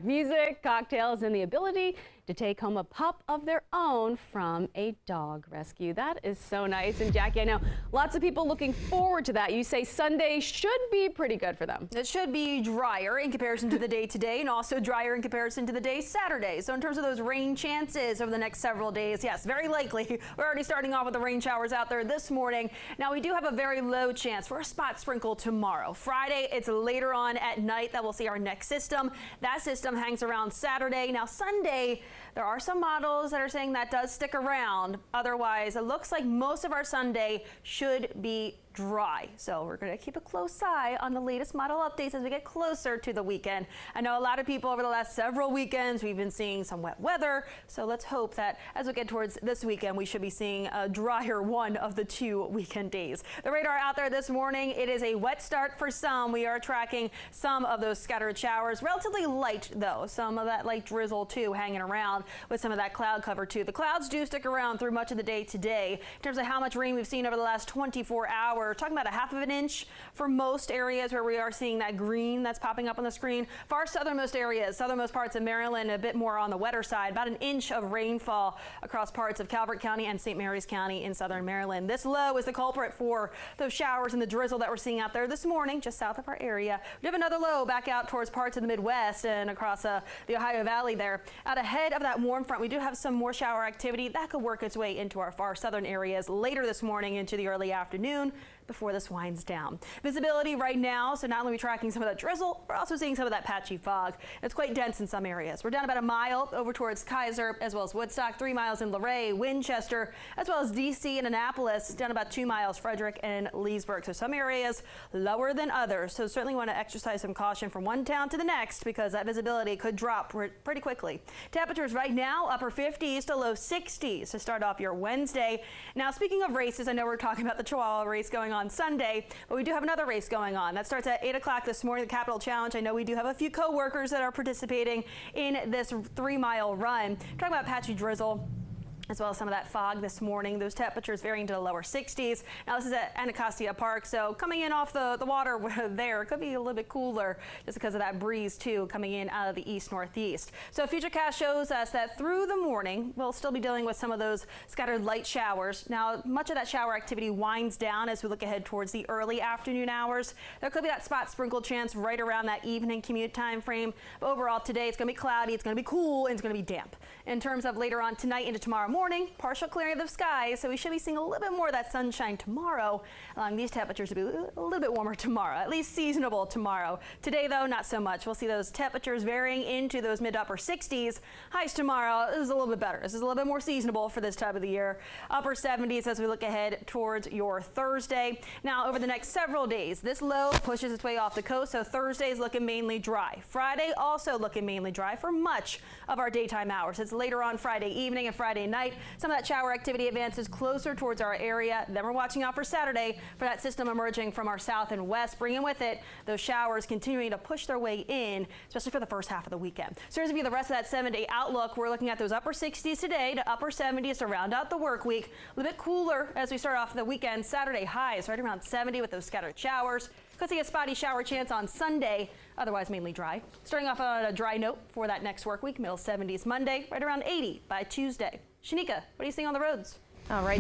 Music, cocktails, and the ability to take home a pup of their own from a dog rescue. That is so nice. And Jackie, I know lots of people looking forward to that. You say Sunday should be pretty good for them. It should be drier in comparison to the day today, and also drier in comparison to the day Saturday. So in terms of those rain chances over the next several days, yes, very likely. We're already starting off with the rain showers out there this morning. Now we do have a very low chance for a spot sprinkle tomorrow. Friday, it's later on at night that we'll see our next system. That system hangs around Saturday. Now Sunday, there are some models that are saying that does stick around. Otherwise, it looks like most of our Sunday should be dry. So we're going to keep a close eye on the latest model updates as we get closer to the weekend. I know a lot of people over the last several weekends, we've been seeing some wet weather. So let's hope that as we get towards this weekend, we should be seeing a drier one of the 2 weekend days. The radar out there this morning, it is a wet start for some. We are tracking some of those scattered showers, relatively light though. Some of that light drizzle too hanging around with some of that cloud cover too. The clouds do stick around through much of the day today. In terms of how much rain we've seen over the last 24 hours, we're talking about a half of an inch for most areas where we are seeing that green that's popping up on the screen. For our southernmost areas, southernmost parts of Maryland, a bit more on the wetter side, about an inch of rainfall across parts of Calvert County and St. Mary's County in southern Maryland. This low is the culprit for those showers and the drizzle that we're seeing out there this morning, just south of our area. We have another low back out towards parts of the Midwest and across the Ohio Valley there. Out ahead of that warm front, we do have some more shower activity that could work its way into our far southern areas later this morning into the early afternoon before this winds down. Visibility right now, so not only are we tracking some of that drizzle, we're also seeing some of that patchy fog. It's quite dense in some areas. We're down about a mile over towards Kaiser, as well as Woodstock, 3 miles in Luray, Winchester, as well as DC and Annapolis, down about 2 miles, Frederick and Leesburg. So some areas lower than others. So certainly want to exercise some caution from one town to the next because that visibility could drop pretty quickly. Temperatures right now, upper 50s to low 60s to start off your Wednesday. Now, speaking of races, I know we're talking about the Chihuahua race going on Sunday, but we do have another race going on. That starts at 8 o'clock this morning, the Capital Challenge. I know we do have a few co-workers that are participating in this 3-mile run. Talking about patchy drizzle, as well as some of that fog this morning. Those temperatures varying to the lower 60s. Now this is at Anacostia Park, so coming in off the water there, it could be a little bit cooler just because of that breeze too coming in out of the east-northeast. So Futurecast shows us that through the morning, we'll still be dealing with some of those scattered light showers. Now much of that shower activity winds down as we look ahead towards the early afternoon hours. There could be that spot sprinkle chance right around that evening commute time frame. But overall today, it's going to be cloudy, it's going to be cool, and it's going to be damp. In terms of later on tonight into tomorrow morning, partial clearing of the skies, so we should be seeing a little bit more of that sunshine tomorrow, allowing these temperatures to be a little bit warmer tomorrow, at least seasonable tomorrow. Today, though, not so much. We'll see those temperatures varying into those mid to upper 60s. Highs tomorrow is a little bit better. This is a little bit more seasonable for this time of the year. Upper 70s as we look ahead towards your Thursday. Now, over the next several days, this low pushes its way off the coast, so Thursday is looking mainly dry. Friday also looking mainly dry for much of our daytime hours. It's later on Friday evening and Friday night. Some of that shower activity advances closer towards our area. Then we're watching out for Saturday for that system emerging from our south and west, bringing with it those showers continuing to push their way in, especially for the first half of the weekend. So here's the rest of that 7-day outlook. We're looking at those upper 60s today to upper 70s to round out the work week. A little bit cooler as we start off the weekend. Saturday highs right around 70 with those scattered showers. Could see a spotty shower chance on Sunday, otherwise mainly dry. Starting off on a dry note for that next work week, middle 70s Monday, right around 80 by Tuesday. Shanika, what are you seeing on the roads? All right.